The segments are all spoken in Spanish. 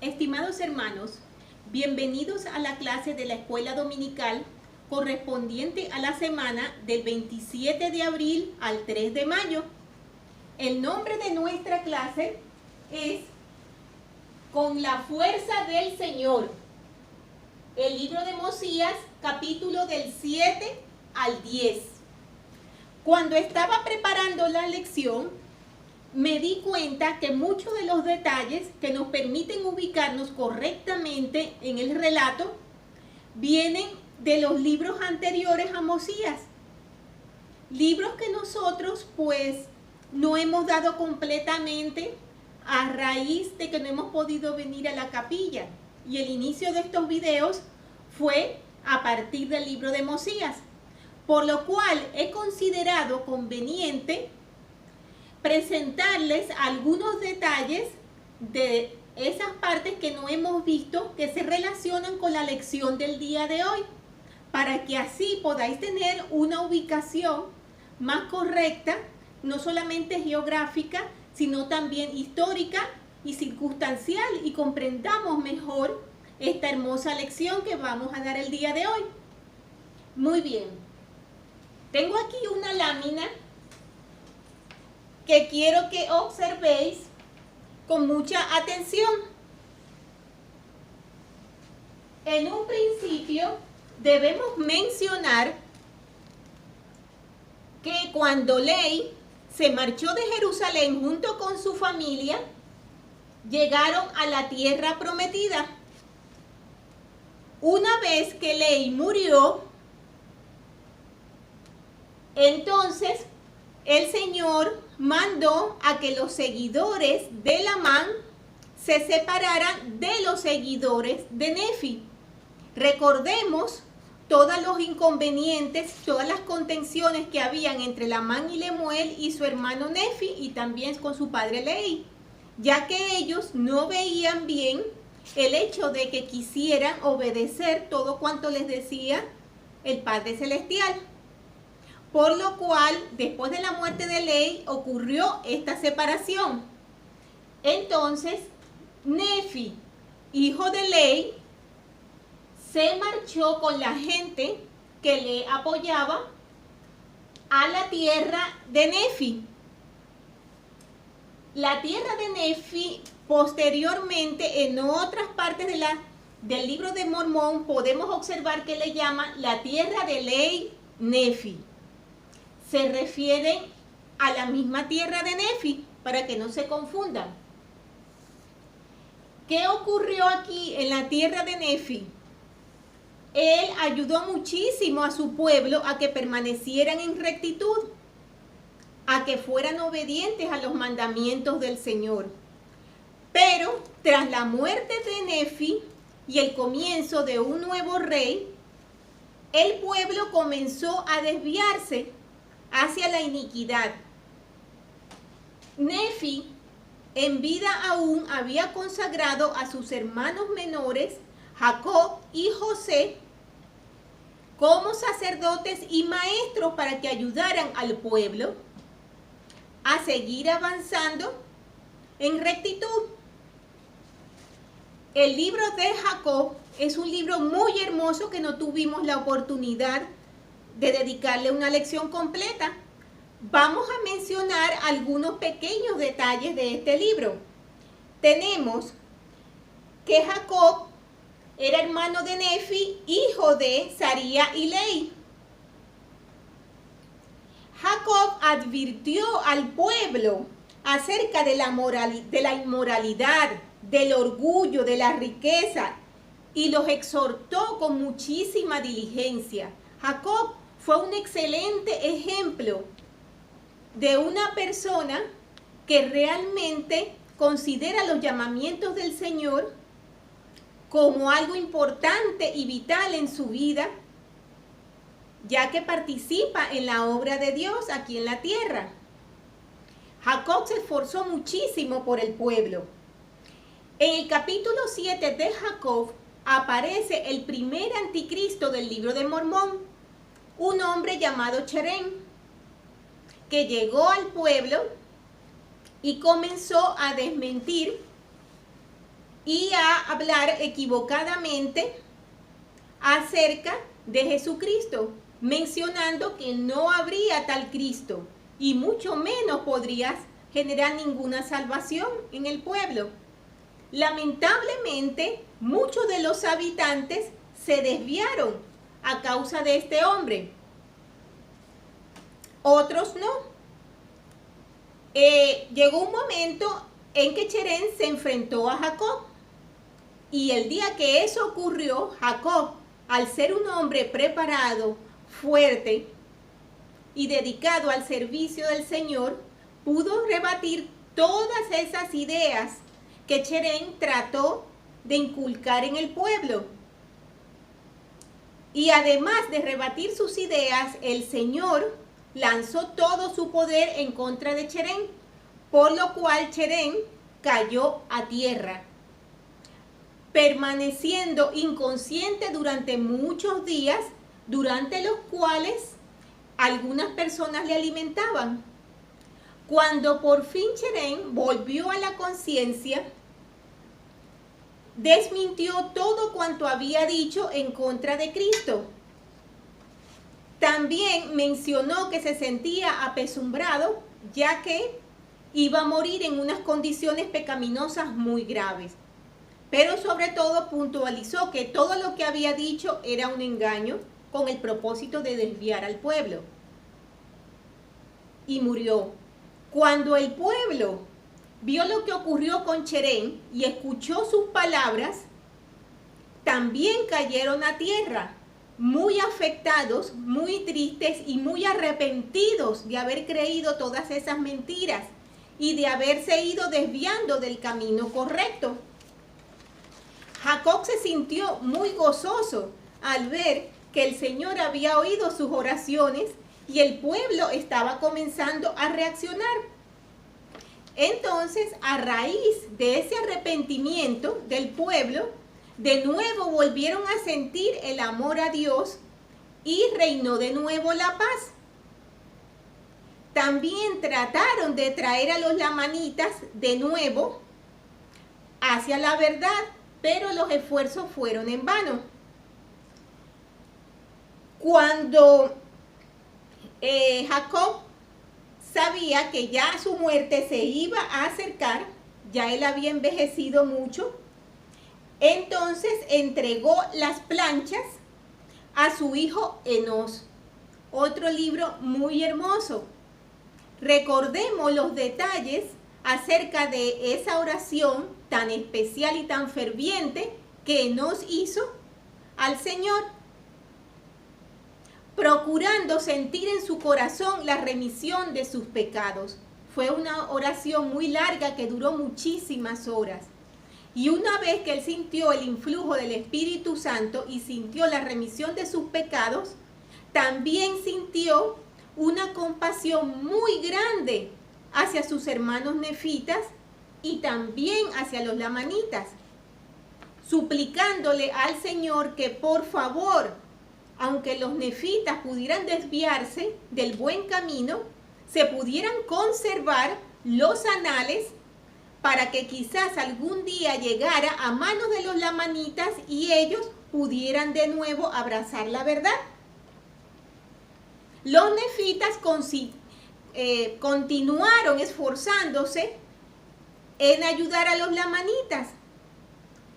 Estimados hermanos, bienvenidos a la clase de la escuela dominical correspondiente a la semana del 27 de abril al 3 de mayo. El nombre de nuestra clase es Con la fuerza del Señor. El libro de Mosías, capítulo del 7 al 10. Cuando estaba preparando la lección, me di cuenta que muchos de los detalles que nos permiten ubicarnos correctamente en el relato vienen de los libros anteriores a Mosías. Libros que nosotros pues no hemos dado completamente a raíz de que no hemos podido venir a la capilla. Y el inicio de estos videos fue a partir del libro de Mosías. Por lo cual he considerado conveniente presentarles algunos detalles de esas partes que no hemos visto que se relacionan con la lección del día de hoy, para que así podáis tener una ubicación más correcta, no solamente geográfica, sino también histórica y circunstancial, y comprendamos mejor esta hermosa lección que vamos a dar el día de hoy. Muy bien, tengo aquí una lámina que quiero que observéis con mucha atención. En un principio debemos mencionar que cuando Ley se marchó de Jerusalén junto con su familia, llegaron a la tierra prometida. Una vez que Ley murió, entonces el Señor mandó a que los seguidores de Lamán se separaran de los seguidores de Nefi. Recordemos todos los inconvenientes, todas las contenciones que habían entre Lamán y Lemuel y su hermano Nefi, y también con su padre Lehi, ya que ellos no veían bien el hecho de que quisieran obedecer todo cuanto les decía el Padre Celestial. Por lo cual, después de la muerte de Ley, ocurrió esta separación. Entonces, Nefi, hijo de Ley, se marchó con la gente que le apoyaba a la tierra de Nefi. La tierra de Nefi, posteriormente, en otras partes del libro de Mormón, podemos observar que le llaman la tierra de Ley Nefi. Se refieren a la misma tierra de Nefi, para que no se confundan. ¿Qué ocurrió aquí en la tierra de Nefi? Él ayudó muchísimo a su pueblo a que permanecieran en rectitud, a que fueran obedientes a los mandamientos del Señor. Pero tras la muerte de Nefi y el comienzo de un nuevo rey, el pueblo comenzó a desviarse hacia la iniquidad. Nefi, en vida aún, había consagrado a sus hermanos menores, Jacob y José, como sacerdotes y maestros para que ayudaran al pueblo a seguir avanzando en rectitud. El libro de Jacob es un libro muy hermoso que no tuvimos la oportunidad de dedicarle una lección completa. Vamos a mencionar algunos pequeños detalles de este libro. Tenemos que Jacob era hermano de Nefi, hijo de Saría y Ley. Jacob advirtió al pueblo acerca de la inmoralidad, del orgullo, de la riqueza, y los exhortó con muchísima diligencia. Jacob fue un excelente ejemplo de una persona que realmente considera los llamamientos del Señor como algo importante y vital en su vida, ya que participa en la obra de Dios aquí en la tierra. Jacob se esforzó muchísimo por el pueblo. En el capítulo 7 de Jacob aparece el primer anticristo del libro de Mormón, un hombre llamado Cherem, que llegó al pueblo y comenzó a desmentir y a hablar equivocadamente acerca de Jesucristo, mencionando que no habría tal Cristo y mucho menos podría generar ninguna salvación en el pueblo. Lamentablemente, muchos de los habitantes se desviaron a causa de este hombre. Otros no. Llegó un momento en que Cherén se enfrentó a Jacob. Y el día que eso ocurrió, Jacob, al ser un hombre preparado, fuerte y dedicado al servicio del Señor, pudo rebatir todas esas ideas que Cherén trató de inculcar en el pueblo. Y además de rebatir sus ideas, el Señor lanzó todo su poder en contra de Cherén, por lo cual Cherén cayó a tierra, permaneciendo inconsciente durante muchos días, durante los cuales algunas personas le alimentaban. Cuando por fin Cherén volvió a la conciencia, desmintió todo cuanto había dicho en contra de Cristo. También mencionó que se sentía apesumbrado, ya que iba a morir en unas condiciones pecaminosas muy graves. Pero sobre todo puntualizó que todo lo que había dicho era un engaño con el propósito de desviar al pueblo. Y murió. Cuando el pueblo vio lo que ocurrió con Cherén y escuchó sus palabras, también cayeron a tierra, muy afectados, muy tristes y muy arrepentidos de haber creído todas esas mentiras y de haberse ido desviando del camino correcto. Jacob se sintió muy gozoso al ver que el Señor había oído sus oraciones y el pueblo estaba comenzando a reaccionar. Entonces, a raíz de ese arrepentimiento del pueblo, de nuevo volvieron a sentir el amor a Dios y reinó de nuevo la paz. También trataron de traer a los lamanitas de nuevo hacia la verdad, pero los esfuerzos fueron en vano. Cuando Jacob sabía que ya su muerte se iba a acercar, ya él había envejecido mucho, entonces entregó las planchas a su hijo Enos. Otro libro muy hermoso. Recordemos los detalles acerca de esa oración tan especial y tan ferviente que Enos hizo al Señor, procurando sentir en su corazón la remisión de sus pecados. Fue una oración muy larga que duró muchísimas horas. Y una vez que él sintió el influjo del Espíritu Santo y sintió la remisión de sus pecados, también sintió una compasión muy grande hacia sus hermanos nefitas y también hacia los lamanitas, suplicándole al Señor que por favor, aunque los nefitas pudieran desviarse del buen camino, se pudieran conservar los anales para que quizás algún día llegara a manos de los lamanitas y ellos pudieran de nuevo abrazar la verdad. Los nefitas continuaron esforzándose en ayudar a los lamanitas,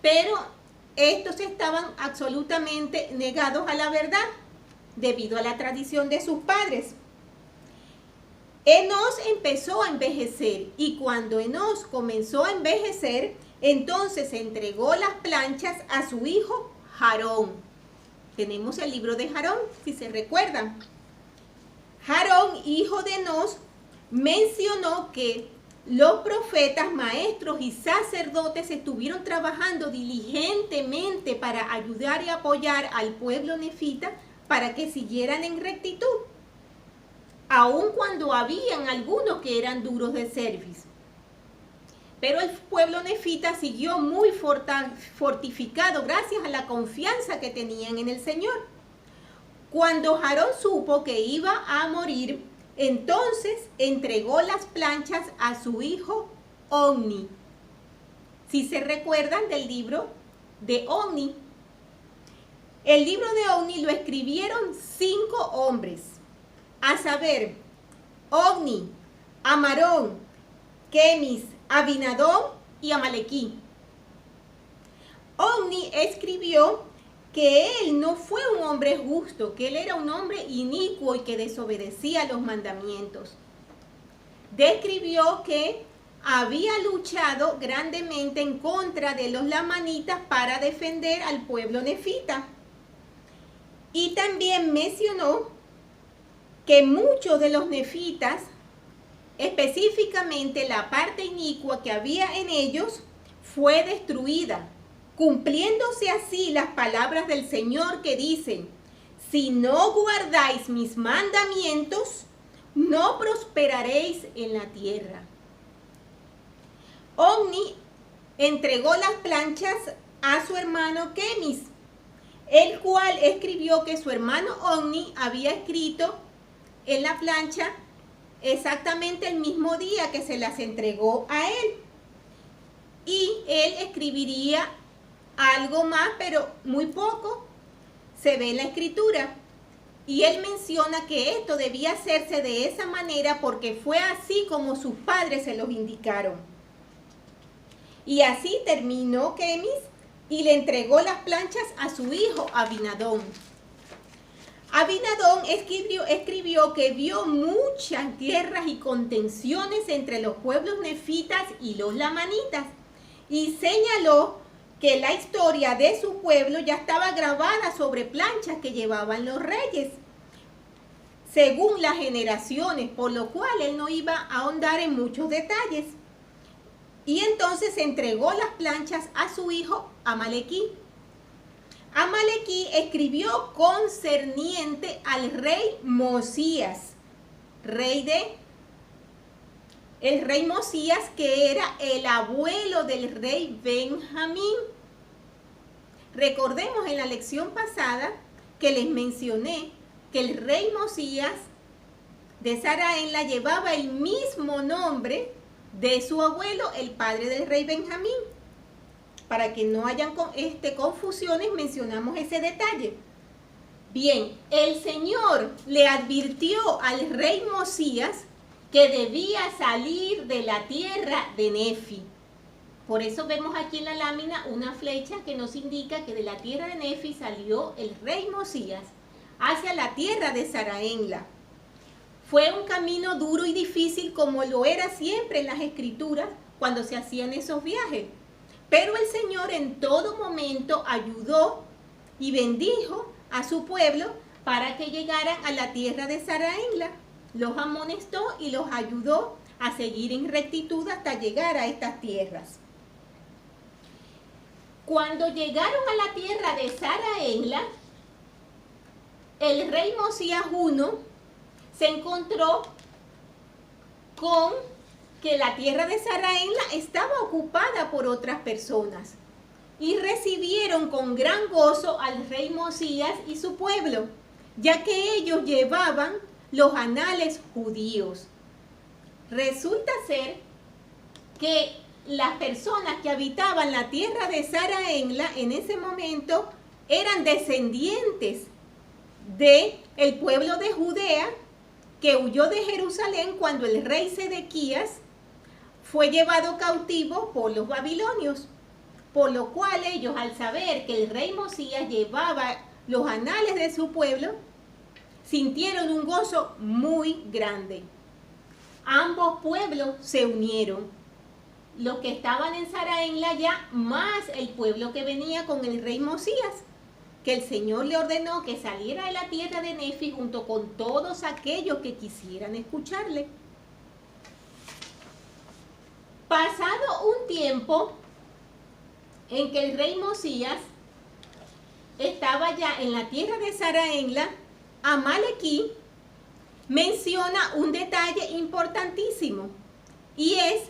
pero estos estaban absolutamente negados a la verdad debido a la tradición de sus padres. Enos empezó a envejecer y cuando Enos comenzó a envejecer, entonces entregó las planchas a su hijo Jarón. Tenemos el libro de Jarón, si se recuerdan. Jarón, hijo de Enos, mencionó que los profetas, maestros y sacerdotes estuvieron trabajando diligentemente para ayudar y apoyar al pueblo nefita para que siguieran en rectitud, aun cuando habían algunos que eran duros de cerviz. Pero el pueblo nefita siguió muy fortificado gracias a la confianza que tenían en el Señor. Cuando Jarón supo que iba a morir, entonces entregó las planchas a su hijo Omni. si se recuerdan del libro de Ogni. El libro de Ogni lo escribieron 5 hombres, a saber, Ogni, Amarón, Quemis, Abinadón y Amalequí. Ogni escribió que él no fue un hombre justo, que él era un hombre inicuo y que desobedecía los mandamientos. Describió que había luchado grandemente en contra de los lamanitas para defender al pueblo nefita. Y también mencionó que muchos de los nefitas, específicamente la parte inicua que había en ellos, fue destruida, cumpliéndose así las palabras del Señor que dicen: si no guardáis mis mandamientos, no prosperaréis en la tierra. Ogni entregó las planchas a su hermano Quemis, el cual escribió que su hermano Ogni había escrito en la plancha exactamente el mismo día que se las entregó a él. Y él escribiría algo más, pero muy poco se ve en la escritura. Y él menciona que esto debía hacerse de esa manera porque fue así como sus padres se los indicaron. Y así terminó Quemis y le entregó las planchas a su hijo Abinadón. Abinadón escribió que vio muchas guerras y contenciones entre los pueblos nefitas y los lamanitas, y señaló que la historia de su pueblo ya estaba grabada sobre planchas que llevaban los reyes, según las generaciones, por lo cual él no iba a ahondar en muchos detalles. Y entonces entregó las planchas a su hijo Amalequí. Amalequí escribió concerniente al rey Mosías, el rey Mosías, que era el abuelo del rey Benjamín. Recordemos en la lección pasada que les mencioné que el rey Mosías de Zaraenla llevaba el mismo nombre de su abuelo, el padre del rey Benjamín. Para que no hayan confusiones, mencionamos ese detalle. Bien, el Señor le advirtió al rey Mosías que debía salir de la tierra de Nefi. Por eso vemos aquí en la lámina una flecha que nos indica que de la tierra de Nefi salió el rey Mosías hacia la tierra de Zaraenla. Fue un camino duro y difícil, como lo era siempre en las escrituras cuando se hacían esos viajes. Pero el Señor en todo momento ayudó y bendijo a su pueblo para que llegaran a la tierra de Zaraenla. Los amonestó y los ayudó a seguir en rectitud hasta llegar a estas tierras. Cuando llegaron a la tierra de Zaraenla, el rey Mosías I se encontró con que la tierra de Zaraenla estaba ocupada por otras personas y recibieron con gran gozo al rey Mosías y su pueblo, ya que ellos llevaban los anales judíos. Resulta ser que las personas que habitaban la tierra de Zaraenla en ese momento eran descendientes del pueblo de Judea que huyó de Jerusalén cuando el rey Sedequías fue llevado cautivo por los babilonios, por lo cual ellos, al saber que el rey Mosías llevaba los anales de su pueblo, sintieron un gozo muy grande. Ambos pueblos se unieron, los que estaban en Zaraenla ya, más el pueblo que venía con el rey Mosías, que el Señor le ordenó que saliera de la tierra de Nefi junto con todos aquellos que quisieran escucharle. Pasado un tiempo en que el rey Mosías estaba ya en la tierra de Zaraenla, Amalequí menciona un detalle importantísimo, y es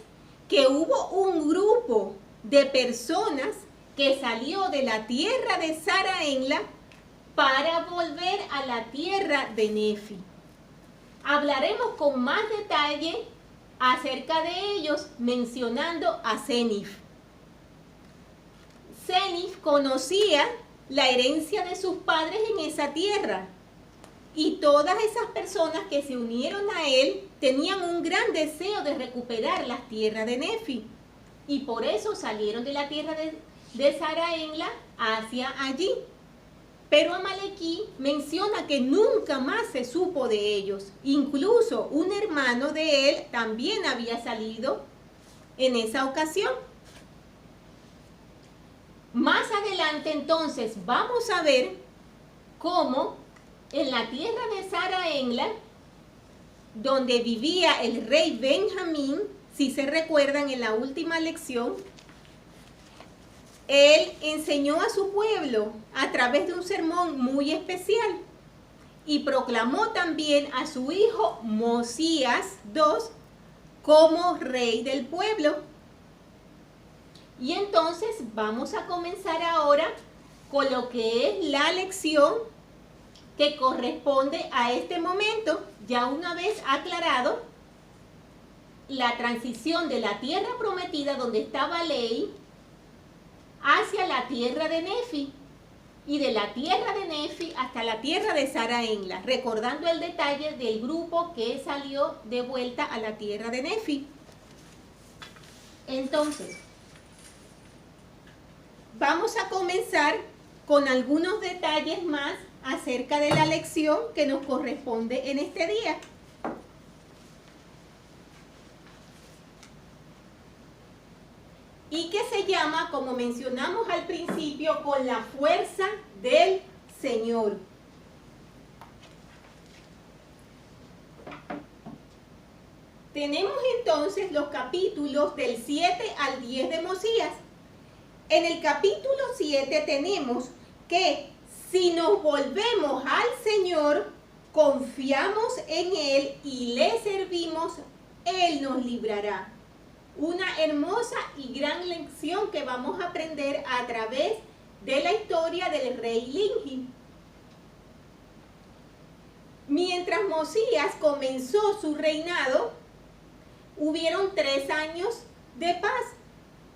que hubo un grupo de personas que salió de la tierra de Zaraenla para volver a la tierra de Nefi. Hablaremos con más detalle acerca de ellos mencionando a Senif. Senif conocía la herencia de sus padres en esa tierra. Y todas esas personas que se unieron a él tenían un gran deseo de recuperar las tierras de Nefi. Y por eso salieron de la tierra de Zaraenla hacia allí. Pero Amalequí menciona que nunca más se supo de ellos. Incluso un hermano de él también había salido en esa ocasión. Más adelante entonces vamos a ver cómo en la tierra de Zaraenla, donde vivía el rey Benjamín, si se recuerdan en la última lección, él enseñó a su pueblo a través de un sermón muy especial y proclamó también a su hijo Mosías II como rey del pueblo. Y entonces vamos a comenzar ahora con lo que es la lección que corresponde a este momento, ya una vez aclarado la transición de la tierra prometida donde estaba Ley hacia la tierra de Nefi y de la tierra de Nefi hasta la tierra de Zaraenla, recordando el detalle del grupo que salió de vuelta a la tierra de Nefi. Entonces, vamos a comenzar con algunos detalles más acerca de la lección que nos corresponde en este día. Y que se llama, como mencionamos al principio, con la fuerza del Señor. Tenemos entonces los capítulos del 7 al 10 de Mosías. En el capítulo 7 tenemos que si nos volvemos al Señor, confiamos en Él y le servimos, Él nos librará. Una hermosa y gran lección que vamos a aprender a través de la historia del rey Lingi. Mientras Mosías comenzó su reinado, hubieron 3 años de paz.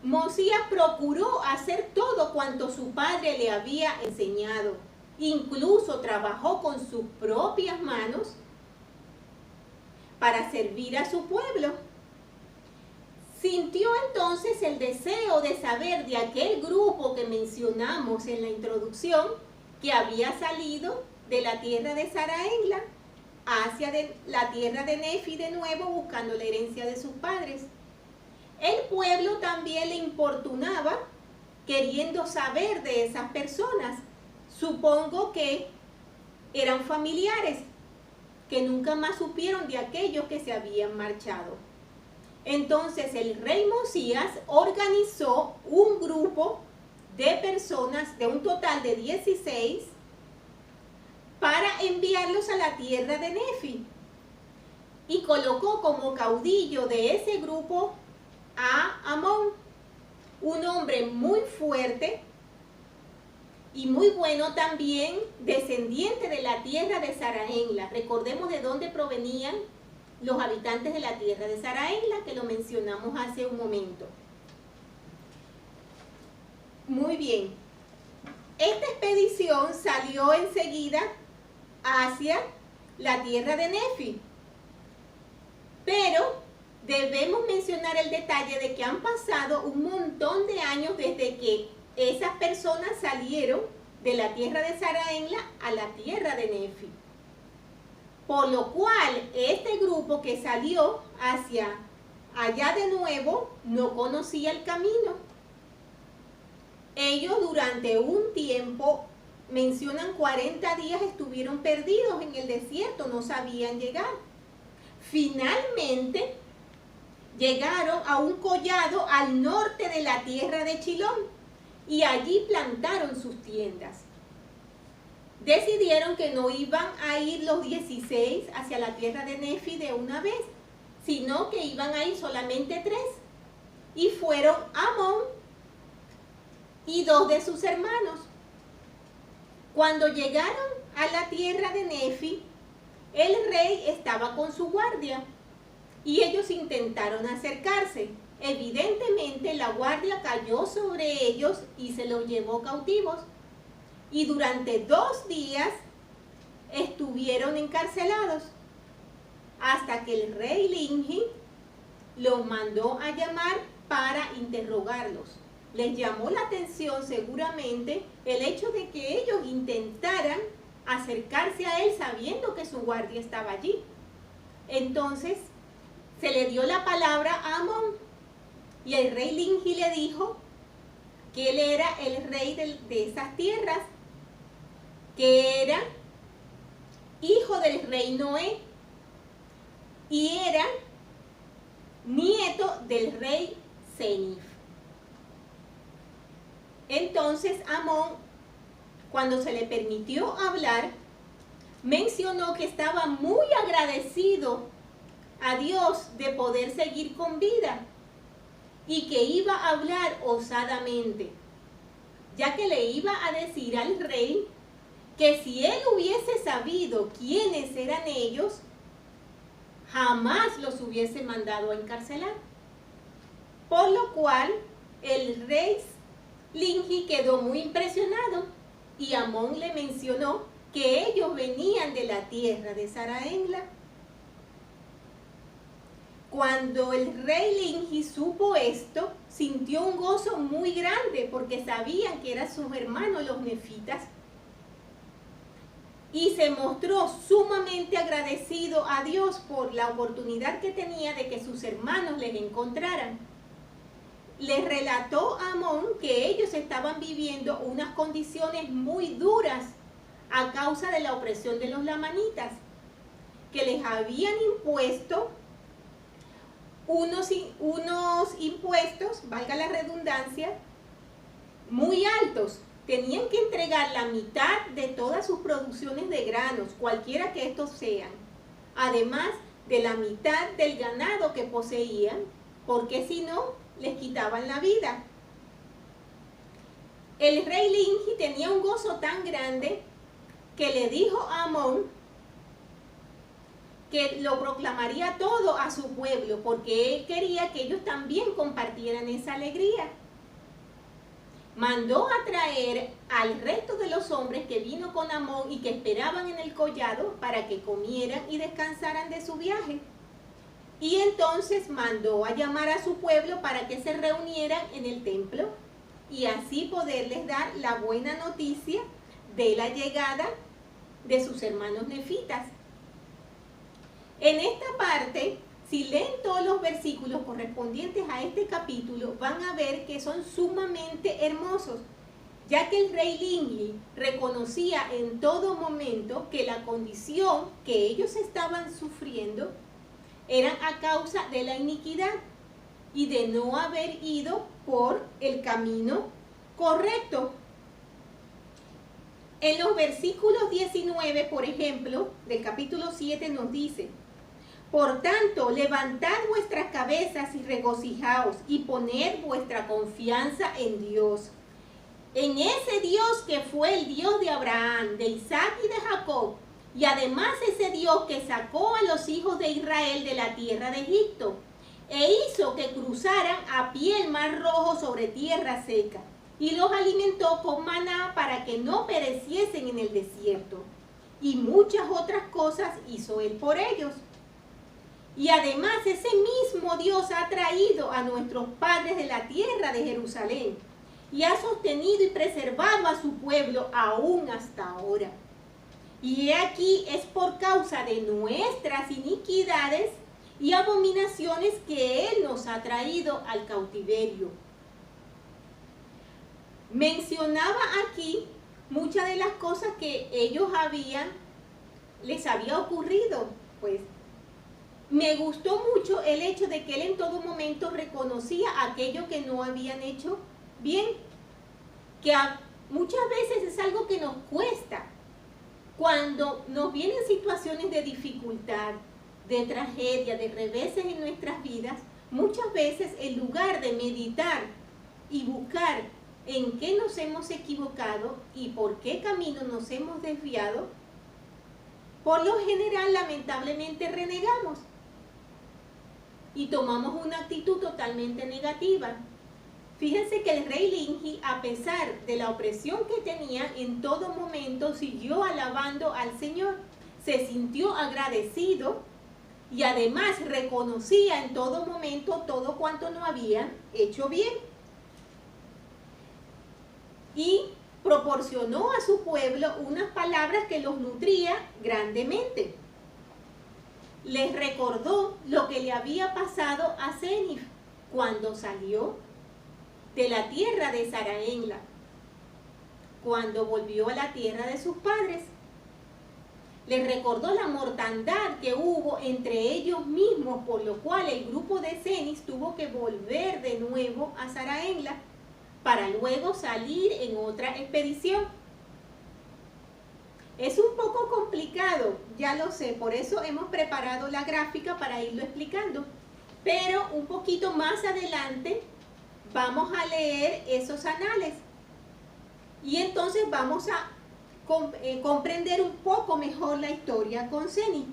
Mosías procuró hacer todo cuanto su padre le había enseñado. Incluso trabajó con sus propias manos para servir a su pueblo. Sintió entonces el deseo de saber de aquel grupo que mencionamos en la introducción, que había salido de la tierra de Zaraenla hacia la tierra de Nefi de nuevo, buscando la herencia de sus padres. El pueblo también le importunaba, queriendo saber de esas personas. Supongo que eran familiares, que nunca más supieron de aquellos que se habían marchado. Entonces el rey Mosías organizó un grupo de personas, de un total de 16, para enviarlos a la tierra de Nefi. Y colocó como caudillo de ese grupo a Amón, un hombre muy fuerte y muy bueno también, descendiente de la tierra de Zaraenla. Recordemos de dónde provenían los habitantes de la tierra de Zaraenla, que lo mencionamos hace un momento. Muy bien. Esta expedición salió enseguida hacia la tierra de Nefi. Pero debemos mencionar el detalle de que han pasado un montón de años desde que esas personas salieron de la tierra de Zaraenla a la tierra de Nefi. Por lo cual, este grupo que salió hacia allá de nuevo no conocía el camino. Ellos durante un tiempo, mencionan 40 días, estuvieron perdidos en el desierto, no sabían llegar. Finalmente, llegaron a un collado al norte de la tierra de Chilón y allí plantaron sus tiendas. Decidieron que no iban a ir los 16 hacia la tierra de Nefi de una vez, sino que iban a ir solamente 3. Y fueron Amón y 2 de sus hermanos. Cuando llegaron a la tierra de Nefi, el rey estaba con su guardia y ellos intentaron acercarse, Evidentemente la guardia cayó sobre ellos y se los llevó cautivos. Y durante 2 días estuvieron encarcelados, hasta que el rey Lingi los mandó a llamar para interrogarlos. Les llamó la atención seguramente el hecho de que ellos intentaran acercarse a él sabiendo que su guardia estaba allí. Entonces se le dio la palabra a Amón y el rey Lingi le dijo que él era el rey de esas tierras, que era hijo del rey Noé y era nieto del rey Senif. Entonces Amón, cuando se le permitió hablar, mencionó que estaba muy agradecido a Dios de poder seguir con vida y que iba a hablar osadamente, ya que le iba a decir al rey que si él hubiese sabido quiénes eran ellos, jamás los hubiese mandado a encarcelar. Por lo cual el rey Lingi quedó muy impresionado y Amón le mencionó que ellos venían de la tierra de Saraenla. Cuando el rey Lingi supo esto, sintió un gozo muy grande porque sabían que eran sus hermanos los nefitas y se mostró sumamente agradecido a Dios por la oportunidad que tenía de que sus hermanos les encontraran. Les relató a Amón que ellos estaban viviendo unas condiciones muy duras a causa de la opresión de los lamanitas, que les habían impuesto unos impuestos, valga la redundancia, muy altos. Tenían que entregar la mitad de todas sus producciones de granos, cualquiera que estos sean, además de la mitad del ganado que poseían, porque si no, les quitaban la vida. El rey Lingi tenía un gozo tan grande que le dijo a Amón que lo proclamaría todo a su pueblo, porque él quería que ellos también compartieran esa alegría. Mandó a traer al resto de los hombres que vino con Amón y que esperaban en el collado para que comieran y descansaran de su viaje. Y entonces mandó a llamar a su pueblo para que se reunieran en el templo y así poderles dar la buena noticia de la llegada de sus hermanos nefitas. En esta parte, si leen todos los versículos correspondientes a este capítulo, van a ver que son sumamente hermosos, ya que el rey Lingi reconocía en todo momento que la condición que ellos estaban sufriendo eran a causa de la iniquidad y de no haber ido por el camino correcto. En los versículos 19, por ejemplo, del capítulo 7 nos dice: por tanto, levantad vuestras cabezas y regocijaos y poned vuestra confianza en Dios. En ese Dios que fue el Dios de Abraham, de Isaac y de Jacob, y además ese Dios que sacó a los hijos de Israel de la tierra de Egipto, e hizo que cruzaran a pie el mar rojo sobre tierra seca, y los alimentó con maná para que no pereciesen en el desierto. Y muchas otras cosas hizo él por ellos. Y además ese mismo Dios ha traído a nuestros padres de la tierra de Jerusalén y ha sostenido y preservado a su pueblo aún hasta ahora. Y he aquí es por causa de nuestras iniquidades y abominaciones que Él nos ha traído al cautiverio. Mencionaba aquí muchas de las cosas que ellos les había ocurrido, pues. Me gustó mucho el hecho de que él en todo momento reconocía aquello que no habían hecho bien, que muchas veces es algo que nos cuesta. Cuando nos vienen situaciones de dificultad, de tragedia, de reveses en nuestras vidas, muchas veces en lugar de meditar y buscar en qué nos hemos equivocado y por qué camino nos hemos desviado, por lo general lamentablemente renegamos. y tomamos una actitud totalmente negativa. Fíjense que el rey Linji, a pesar de la opresión que tenía, en todo momento siguió alabando al Señor. Se sintió agradecido y además reconocía en todo momento todo cuanto no había hecho bien. Y proporcionó a su pueblo unas palabras que los nutría grandemente. Les recordó lo que le había pasado a Senif cuando salió de la tierra de Saraenla, cuando volvió a la tierra de sus padres. Les recordó la mortandad que hubo entre ellos mismos, por lo cual el grupo de Cenis tuvo que volver de nuevo a Saraenla para luego salir en otra expedición. Es un poco complicado, ya lo sé, por eso hemos preparado la gráfica para irlo explicando, pero un poquito más adelante vamos a leer esos anales y entonces vamos a comprender un poco mejor la historia con Senif.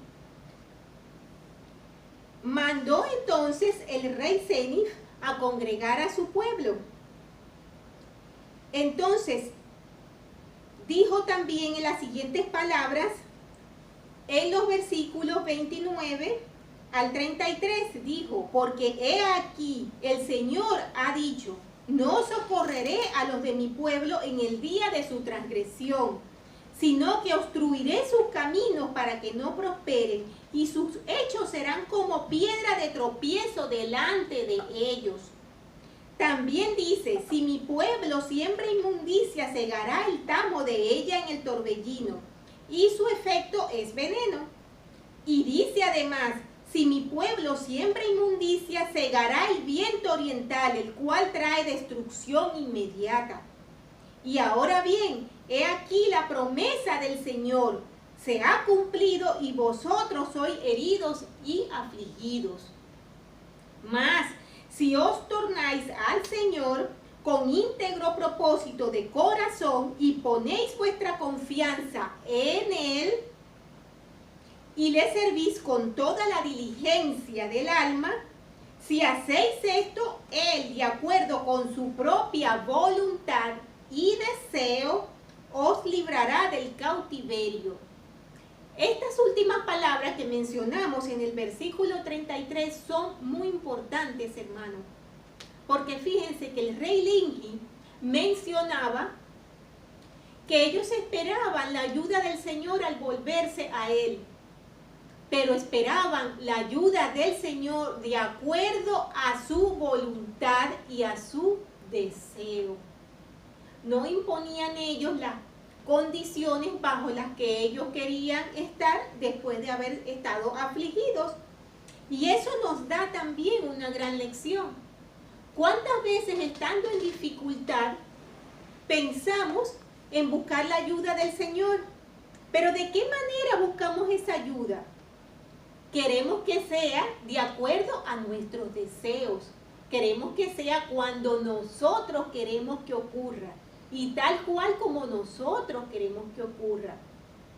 Mandó entonces el rey Senif a congregar a su pueblo. Entonces, dijo también en las siguientes palabras, en los versículos 29 al 33, dijo, porque he aquí, el Señor ha dicho, no socorreré a los de mi pueblo en el día de su transgresión, sino que obstruiré sus caminos para que no prosperen, y sus hechos serán como piedra de tropiezo delante de ellos. También dice, si mi pueblo siembra inmundicia, segará el tamo de ella en el torbellino, y su efecto es veneno. Y dice además, si mi pueblo siembra inmundicia, segará el viento oriental, el cual trae destrucción inmediata. Y ahora bien, he aquí la promesa del Señor se ha cumplido y vosotros sois heridos y afligidos. Mas, si os tornáis al Señor con íntegro propósito de corazón y ponéis vuestra confianza en Él y le servís con toda la diligencia del alma, si hacéis esto, Él, de acuerdo con su propia voluntad y deseo, os librará del cautiverio. Estas últimas palabras que mencionamos en el versículo 33 son muy importantes, hermanos, porque fíjense que el rey Linji mencionaba que ellos esperaban la ayuda del Señor al volverse a Él, pero esperaban la ayuda del Señor de acuerdo a su voluntad y a su deseo. No imponían ellos las condiciones bajo las que ellos querían estar después de haber estado afligidos. Y eso nos da también una gran lección. ¿Cuántas veces estando en dificultad pensamos en buscar la ayuda del Señor? Pero ¿de qué manera buscamos esa ayuda? Queremos que sea de acuerdo a nuestros deseos. Queremos que sea cuando nosotros queremos que ocurra. Y tal cual como nosotros queremos que ocurra.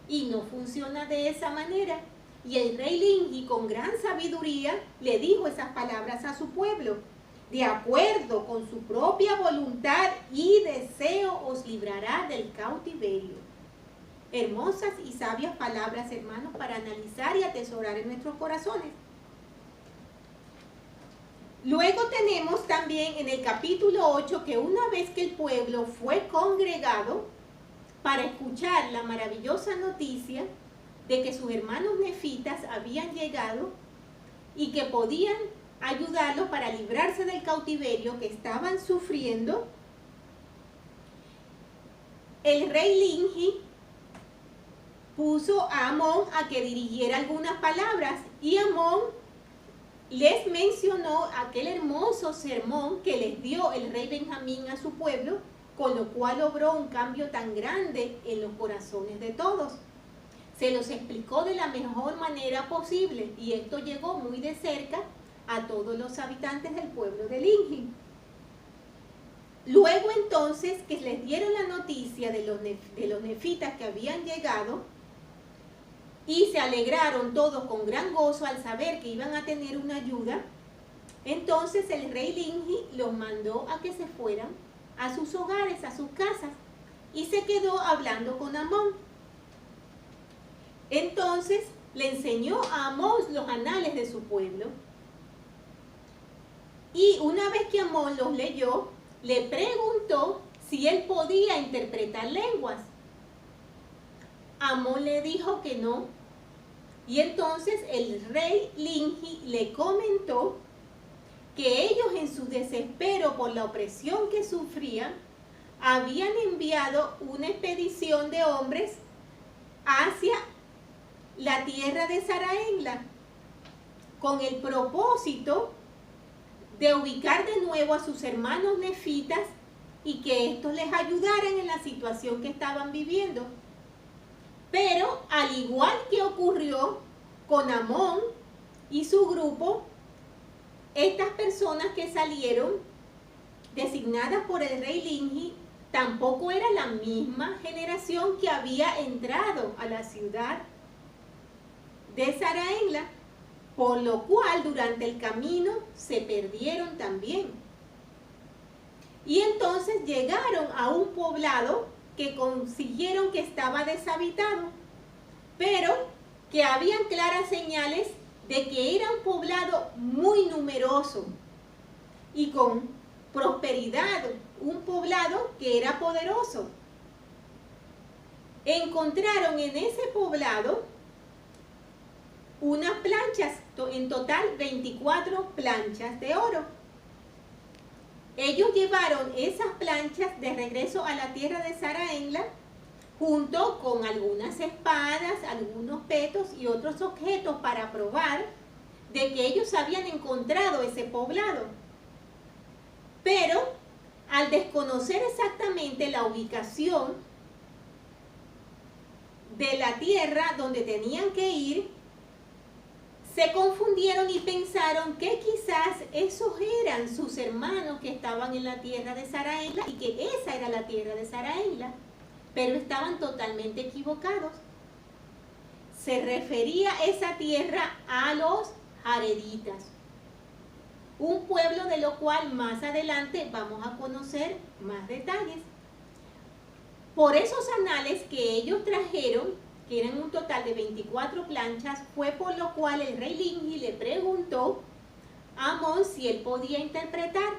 Y no funciona de esa manera. Y el rey Linji, con gran sabiduría, le dijo esas palabras a su pueblo. De acuerdo con su propia voluntad y deseo os librará del cautiverio. Hermosas y sabias palabras, hermanos, para analizar y atesorar en nuestros corazones. Luego tenemos también en el capítulo 8 que una vez que el pueblo fue congregado para escuchar la maravillosa noticia de que sus hermanos nefitas habían llegado y que podían ayudarlos para librarse del cautiverio que estaban sufriendo, el rey Linji puso a Amón a que dirigiera algunas palabras y Amón les mencionó aquel hermoso sermón que les dio el rey Benjamín a su pueblo, con lo cual logró un cambio tan grande en los corazones de todos. Se los explicó de la mejor manera posible y esto llegó muy de cerca a todos los habitantes del pueblo de Linji. Luego entonces que les dieron la noticia de los nefitas que habían llegado, y se alegraron todos con gran gozo al saber que iban a tener una ayuda, Entonces el rey Lingi los mandó a que se fueran a sus hogares, a sus casas, y se quedó hablando con Amón. Entonces le enseñó a Amón los anales de su pueblo. Y una vez que Amón los leyó, le preguntó si él podía interpretar lenguas. Amón le dijo que no. Y entonces el rey Lingi le comentó que ellos, en su desespero por la opresión que sufrían, habían enviado una expedición de hombres hacia la tierra de Saraenla con el propósito de ubicar de nuevo a sus hermanos nefitas y que estos les ayudaran en la situación que estaban viviendo. Pero al igual que ocurrió con Amón y su grupo, estas personas que salieron, designadas por el rey Lingi, tampoco era la misma generación que había entrado a la ciudad de Saraenla, por lo cual durante el camino se perdieron también. Y entonces llegaron a un poblado que consiguieron que estaba deshabitado, pero que habían claras señales de que era un poblado muy numeroso y con prosperidad, un poblado que era poderoso. Encontraron en ese poblado unas planchas, en total 24 planchas de oro. Ellos llevaron esas planchas de regreso a la tierra de Saraenla, junto con algunas espadas, algunos petos y otros objetos para probar de que ellos habían encontrado ese poblado. Pero al desconocer exactamente la ubicación de la tierra donde tenían que ir, se confundieron y pensaron que quizás esos eran sus hermanos que estaban en la tierra de Saraenla y que esa era la tierra de Saraenla. Pero estaban totalmente equivocados. Se refería esa tierra a los jareditas, un pueblo de lo cual más adelante vamos a conocer más detalles. Por esos anales que ellos trajeron, que eran un total de 24 planchas, fue por lo cual el rey Lingi le preguntó a Amón si él podía interpretar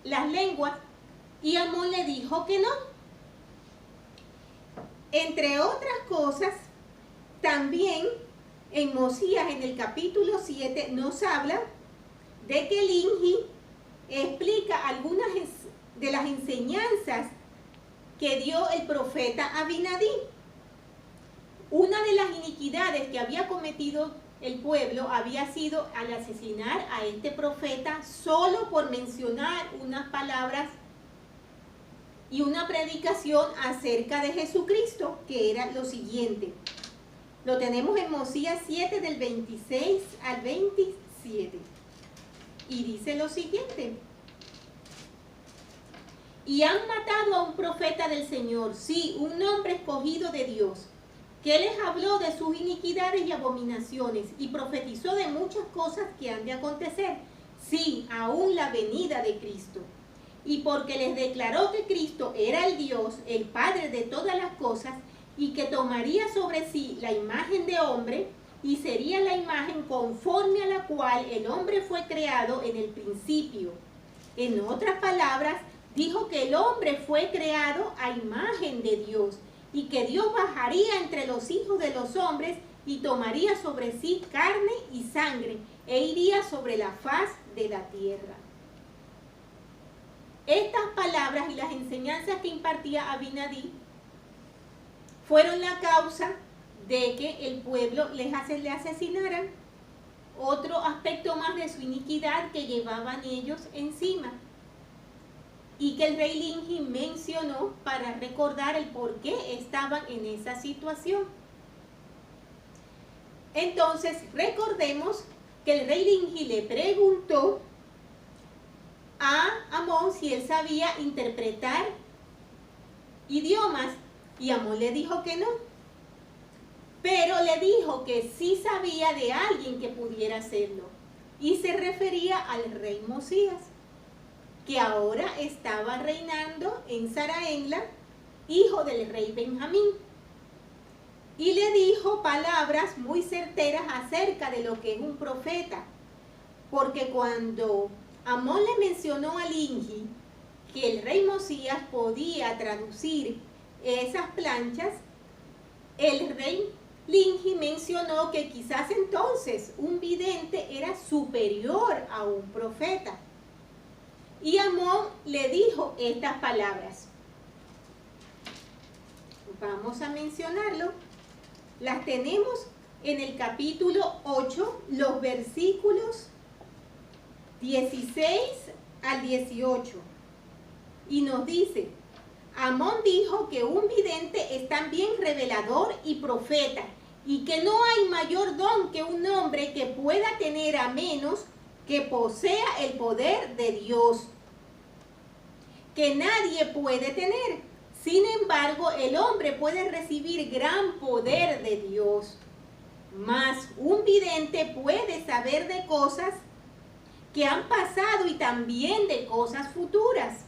las lenguas, y Amón le dijo que no. Entre otras cosas, también en Mosías, en el capítulo 7, nos habla de que Lingi explica algunas de las enseñanzas que dio el profeta Abinadí. Una de las iniquidades que había cometido el pueblo había sido al asesinar a este profeta solo por mencionar unas palabras y una predicación acerca de Jesucristo, que era lo siguiente. Lo tenemos en Mosías 7, del 26 al 27. Y dice lo siguiente: y han matado a un profeta del Señor, sí, un hombre escogido de Dios, que les habló de sus iniquidades y abominaciones, y profetizó de muchas cosas que han de acontecer, sí, aún la venida de Cristo. Y porque les declaró que Cristo era el Dios, el Padre de todas las cosas, y que tomaría sobre sí la imagen de hombre, y sería la imagen conforme a la cual el hombre fue creado en el principio. En otras palabras, dijo que el hombre fue creado a imagen de Dios, y que Dios bajaría entre los hijos de los hombres y tomaría sobre sí carne y sangre, e iría sobre la faz de la tierra. Estas palabras y las enseñanzas que impartía Abinadí fueron la causa de que el pueblo le asesinaran. Otro aspecto más de su iniquidad que llevaban ellos encima, y que el rey Lingi mencionó para recordar el por qué estaban en esa situación. Entonces recordemos que el rey Lingi le preguntó a Amón si él sabía interpretar idiomas, y Amón le dijo que no, pero le dijo que sí sabía de alguien que pudiera hacerlo. y se refería al rey Mosías, que ahora estaba reinando en Saraenla, hijo del rey Benjamín. Y le dijo palabras muy certeras acerca de lo que es un profeta, porque cuando Amón le mencionó a Lingi que el rey Mosías podía traducir esas planchas, el rey Lingi mencionó que quizás entonces un vidente era superior a un profeta. Y Amón le dijo estas palabras. Vamos a mencionarlo. Las tenemos en el capítulo 8, los versículos 16 al 18. Y nos dice, Amón dijo que un vidente es también revelador y profeta, y que no hay mayor don que un hombre que pueda tener a menos que posea el poder de Dios, que nadie puede tener. Sin embargo, el hombre puede recibir gran poder de Dios. Mas un vidente puede saber de cosas que han pasado y también de cosas futuras.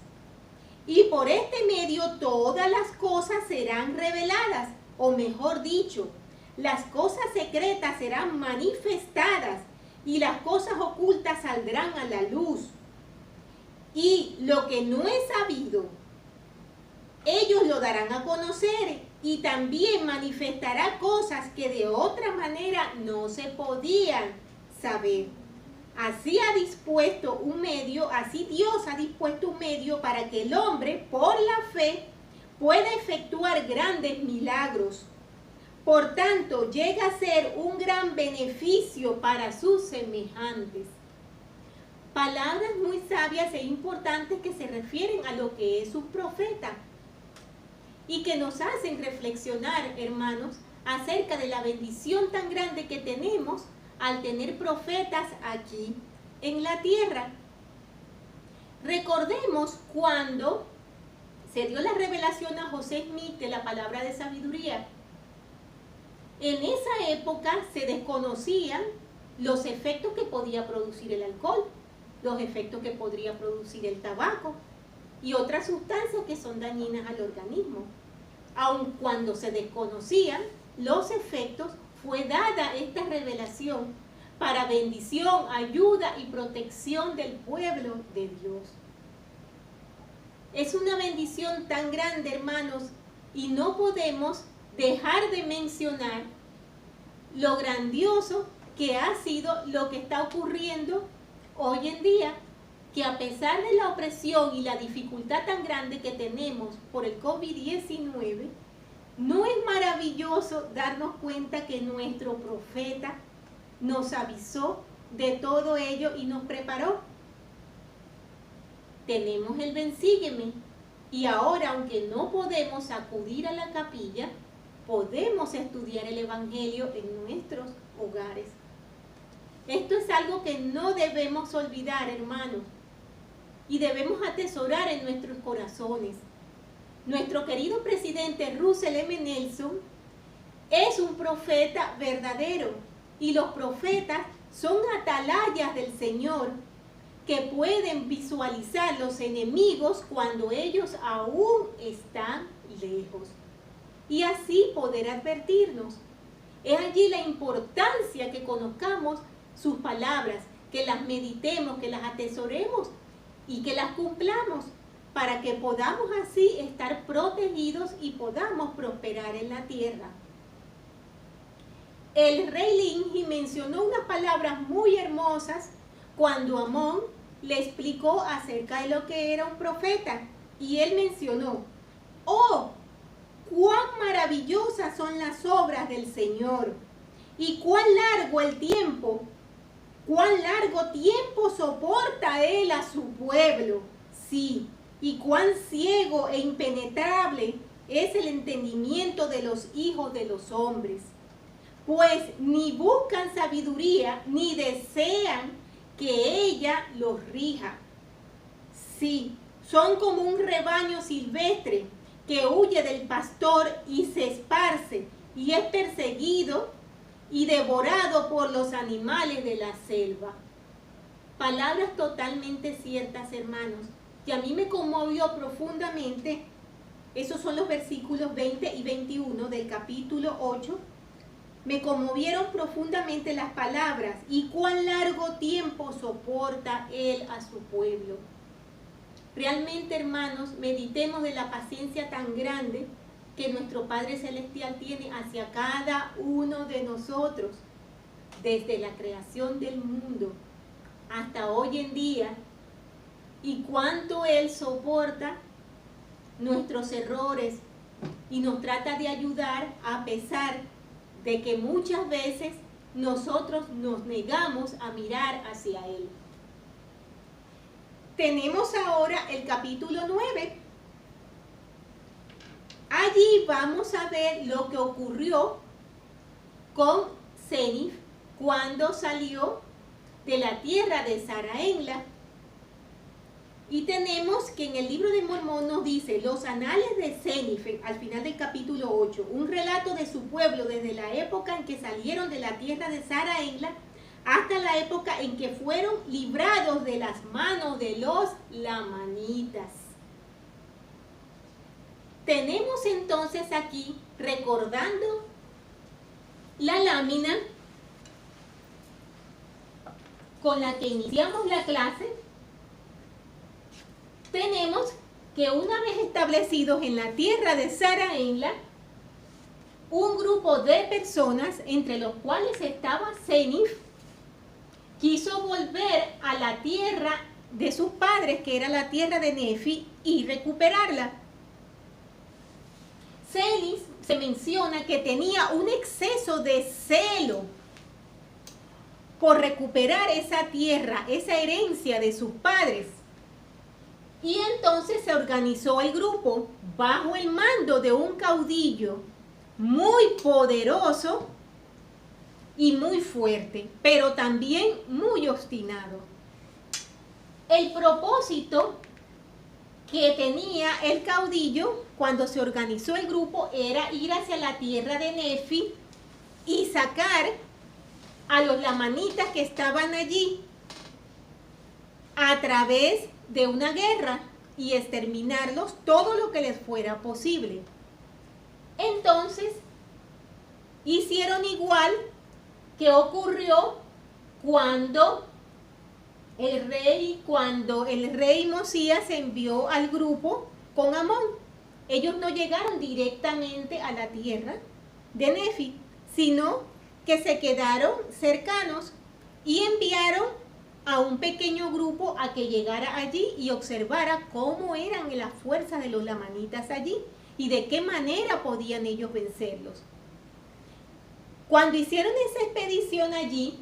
Y por este medio todas las cosas serán reveladas, o mejor dicho, las cosas secretas serán manifestadas y las cosas ocultas saldrán a la luz. Y lo que no es sabido, ellos lo darán a conocer, y también manifestará cosas que de otra manera no se podían saber. Así ha dispuesto un medio, así Dios ha dispuesto un medio para que el hombre, por la fe, pueda efectuar grandes milagros. Por tanto, llega a ser un gran beneficio para sus semejantes. Palabras muy sabias e importantes que se refieren a lo que es un profeta y que nos hacen reflexionar, hermanos, acerca de la bendición tan grande que tenemos al tener profetas aquí en la tierra. Recordemos cuando se dio la revelación a José Smith de la palabra de sabiduría. En esa época se desconocían los efectos que podía producir el alcohol, los efectos que podría producir el tabaco y otras sustancias que son dañinas al organismo. Aun cuando se desconocían los efectos, fue dada esta revelación para bendición, ayuda y protección del pueblo de Dios. Es una bendición tan grande, hermanos, y no podemos dejar de mencionar lo grandioso que ha sido lo que está ocurriendo hoy en día, que a pesar de la opresión y la dificultad tan grande que tenemos por el COVID-19, ¿no es maravilloso darnos cuenta que nuestro profeta nos avisó de todo ello y nos preparó? Tenemos el ven, sígueme, y ahora, aunque no podemos acudir a la capilla, podemos estudiar el Evangelio en nuestros hogares. Esto es algo que no debemos olvidar, hermanos, y debemos atesorar en nuestros corazones. Nuestro querido presidente Russell M. Nelson es un profeta verdadero, y los profetas son atalayas del Señor que pueden visualizar los enemigos cuando ellos aún están lejos y así poder advertirnos. Es allí la importancia que conozcamos sus palabras, que las meditemos, que las atesoremos y que las cumplamos para que podamos así estar protegidos y podamos prosperar en la tierra. El rey Lingi mencionó unas palabras muy hermosas cuando Amón le explicó acerca de lo que era un profeta, y él mencionó: ¡oh, cuán maravillosas son las obras del Señor! Y cuán largo el tiempo, cuán largo tiempo soporta Él a su pueblo. Sí, y cuán ciego e impenetrable es el entendimiento de los hijos de los hombres. Pues ni buscan sabiduría, ni desean que ella los rija. Sí, son como un rebaño silvestre que huye del pastor y se esparce y es perseguido y devorado por los animales de la selva. Palabras totalmente ciertas, hermanos. Y a mí me conmovió profundamente. Esos son los versículos 20 y 21 del capítulo 8. Me conmovieron profundamente las palabras y cuán largo tiempo soporta Él a su pueblo. Realmente, hermanos, meditemos de la paciencia tan grande que nuestro Padre Celestial tiene hacia cada uno de nosotros, desde la creación del mundo hasta hoy en día, y cuánto Él soporta nuestros errores y nos trata de ayudar a pesar de que muchas veces nosotros nos negamos a mirar hacia Él. Tenemos ahora el capítulo 9. Allí vamos a ver lo que ocurrió con Senif cuando salió de la tierra de Zarahemla. Y tenemos que en el libro de Mormón nos dice los anales de Senif, al final del capítulo 8, un relato de su pueblo desde la época en que salieron de la tierra de Zarahemla hasta la época en que fueron librados de las manos de los lamanitas. Tenemos entonces aquí, recordando la lámina con la que iniciamos la clase, tenemos que una vez establecidos en la tierra de Zarahemla, un grupo de personas, entre los cuales estaba Senif, quiso volver a la tierra de sus padres, que era la tierra de Nefi, y recuperarla. Senif se menciona que tenía un exceso de celo por recuperar esa tierra, esa herencia de sus padres. Y entonces se organizó el grupo bajo el mando de un caudillo muy poderoso y muy fuerte, pero también muy obstinado. El propósito que tenía el caudillo cuando se organizó el grupo era ir hacia la tierra de Nefi y sacar a los lamanitas que estaban allí a través de una guerra y exterminarlos todo lo que les fuera posible. Entonces hicieron igual que ocurrió cuando el rey Mosías envió al grupo con Amón. Ellos no llegaron directamente a la tierra de Nefi, sino que se quedaron cercanos y enviaron a un pequeño grupo a que llegara allí y observara cómo eran las fuerzas de los lamanitas allí y de qué manera podían ellos vencerlos. Cuando hicieron esa expedición allí,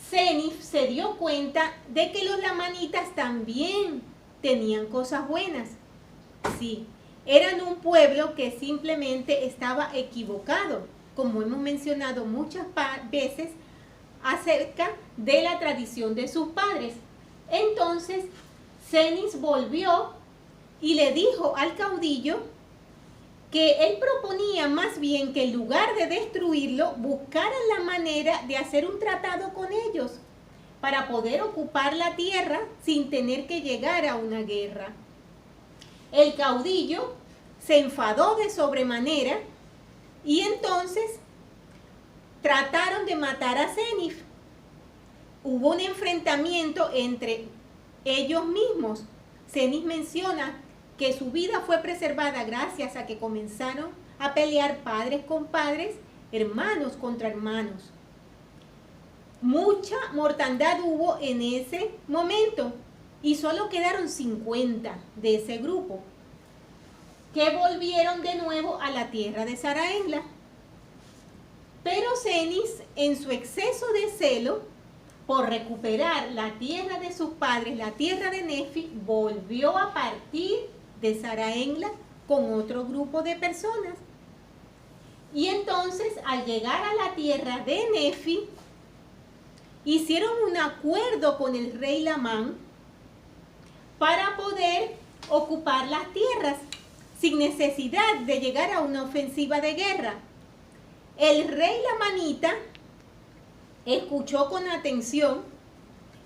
Senif se dio cuenta de que los lamanitas también tenían cosas buenas. Sí, eran un pueblo que simplemente estaba equivocado, como hemos mencionado muchas veces acerca de la tradición de sus padres. Entonces, Senif volvió y le dijo al caudillo que él proponía más bien que en lugar de destruirlo, buscaran la manera de hacer un tratado con ellos para poder ocupar la tierra sin tener que llegar a una guerra. El caudillo se enfadó de sobremanera y entonces trataron de matar a Senif. Hubo un enfrentamiento entre ellos mismos. Senif menciona que su vida fue preservada gracias a que comenzaron a pelear padres con padres, hermanos contra hermanos. Mucha mortandad hubo en ese momento y solo quedaron 50 de ese grupo que volvieron de nuevo a la tierra de Zarahemla. Pero Senif, en su exceso de celo por recuperar la tierra de sus padres, la tierra de Nefi, volvió a partir de Zarahemla con otro grupo de personas. Y entonces, al llegar a la tierra de Nefi, hicieron un acuerdo con el rey Lamán para poder ocupar las tierras sin necesidad de llegar a una ofensiva de guerra. El rey lamanita escuchó con atención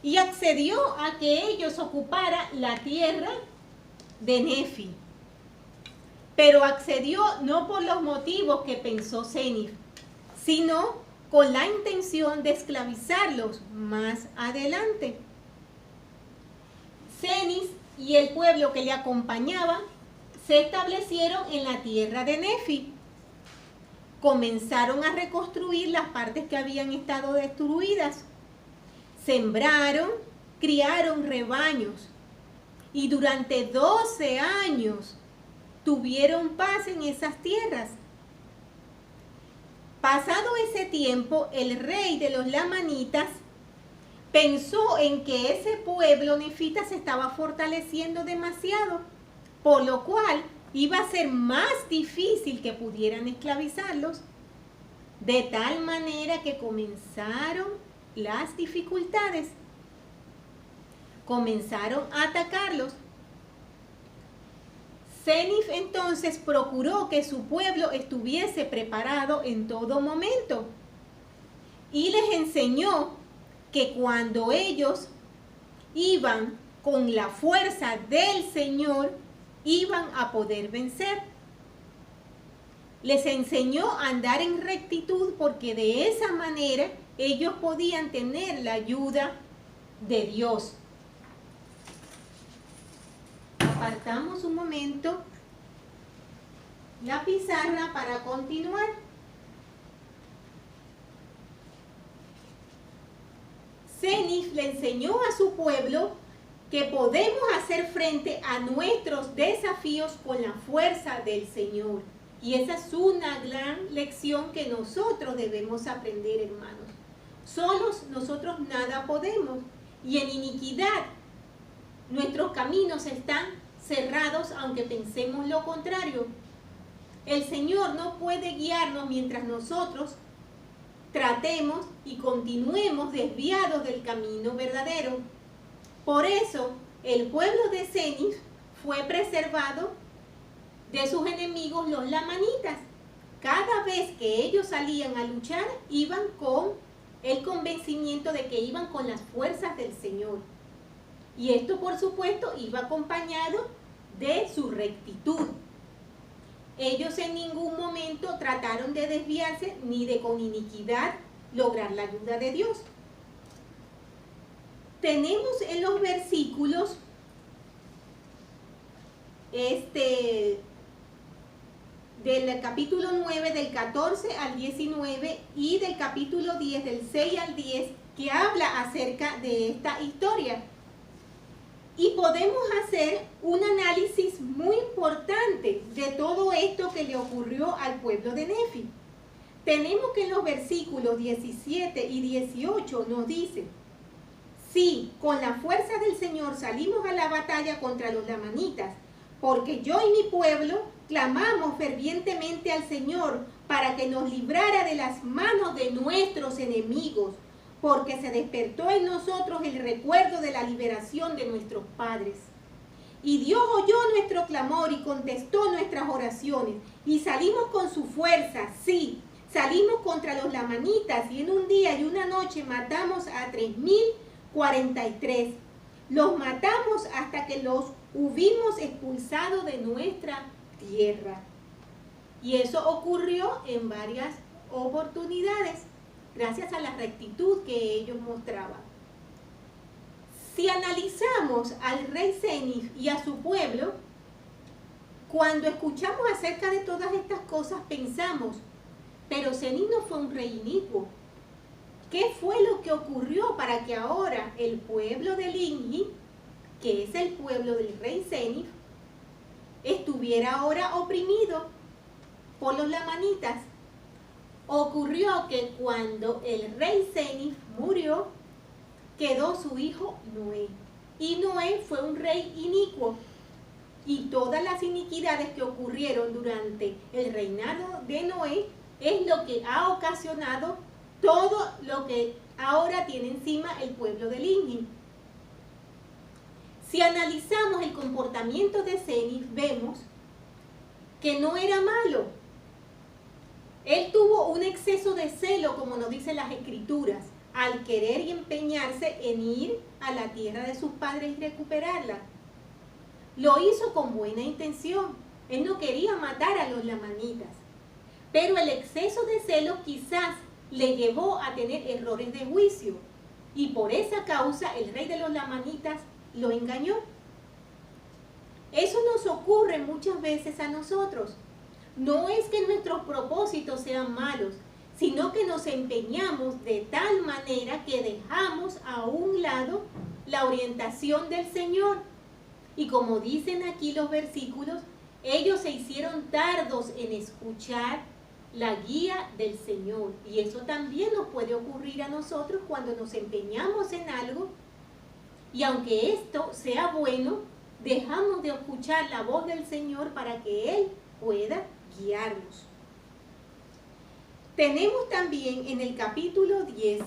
y accedió a que ellos ocuparan la tierra de Nefi. Pero accedió no por los motivos que pensó Senif, sino con la intención de esclavizarlos más adelante. Senif y el pueblo que le acompañaba se establecieron en la tierra de Nefi. Comenzaron a reconstruir las partes que habían estado destruidas. Sembraron, criaron rebaños y durante 12 años tuvieron paz en esas tierras. Pasado ese tiempo, el rey de los lamanitas pensó en que ese pueblo nefita se estaba fortaleciendo demasiado, por lo cual iba a ser más difícil que pudieran esclavizarlos, de tal manera que comenzaron las dificultades. Comenzaron a atacarlos. Senif entonces procuró que su pueblo estuviese preparado en todo momento y les enseñó que cuando ellos iban con la fuerza del Señor, iban a poder vencer. Les enseñó a andar en rectitud porque de esa manera ellos podían tener la ayuda de Dios. Apartamos un momento la pizarra para continuar. Senif le enseñó a su pueblo que podemos hacer frente a nuestros desafíos con la fuerza del Señor. Y esa es una gran lección que nosotros debemos aprender, hermanos. Solos nosotros nada podemos. Y en iniquidad nuestros caminos están cerrados, aunque pensemos lo contrario. El Señor no puede guiarnos mientras nosotros tratemos y continuemos desviados del camino verdadero. Por eso, el pueblo de Senif fue preservado de sus enemigos, los lamanitas. Cada vez que ellos salían a luchar, iban con el convencimiento de que iban con las fuerzas del Señor. Y esto, por supuesto, iba acompañado de su rectitud. Ellos en ningún momento trataron de desviarse ni de con iniquidad lograr la ayuda de Dios. Tenemos en los versículos del capítulo 9, del 14 al 19 y del capítulo 10, del 6 al 10, que habla acerca de esta historia. Y podemos hacer un análisis muy importante de todo esto que le ocurrió al pueblo de Nefi. Tenemos que en los versículos 17 y 18 nos dice: sí, con la fuerza del Señor salimos a la batalla contra los lamanitas, porque yo y mi pueblo clamamos fervientemente al Señor para que nos librara de las manos de nuestros enemigos, porque se despertó en nosotros el recuerdo de la liberación de nuestros padres. Y Dios oyó nuestro clamor y contestó nuestras oraciones, y salimos con su fuerza, sí, salimos contra los lamanitas, y en un día y una noche matamos a 3043. Los matamos hasta que los hubimos expulsado de nuestra tierra. Y eso ocurrió en varias oportunidades, gracias a la rectitud que ellos mostraban. Si analizamos al rey Senif y a su pueblo, cuando escuchamos acerca de todas estas cosas pensamos, pero Senif no fue un rey inicuo. ¿Qué fue lo que ocurrió para que ahora el pueblo de Lingi, que es el pueblo del rey Senif, estuviera ahora oprimido por los lamanitas? Ocurrió que cuando el rey Senif murió, quedó su hijo Noé. Y Noé fue un rey inicuo. Y todas las iniquidades que ocurrieron durante el reinado de Noé es lo que ha ocasionado todo lo que ahora tiene encima el pueblo de Lingi. Si analizamos el comportamiento de Senif, vemos que no era malo. Él tuvo un exceso de celo, como nos dicen las Escrituras, al querer y empeñarse en ir a la tierra de sus padres y recuperarla. Lo hizo con buena intención. Él no quería matar a los lamanitas, pero el exceso de celo quizás le llevó a tener errores de juicio, y por esa causa el rey de los lamanitas lo engañó. Eso nos ocurre muchas veces a nosotros. No es que nuestros propósitos sean malos, sino que nos empeñamos de tal manera que dejamos a un lado la orientación del Señor. Y como dicen aquí los versículos, ellos se hicieron tardos en escuchar la guía del Señor. Y eso también nos puede ocurrir a nosotros cuando nos empeñamos en algo, y aunque esto sea bueno, dejamos de escuchar la voz del Señor para que Él pueda guiarnos. Tenemos también en el capítulo 10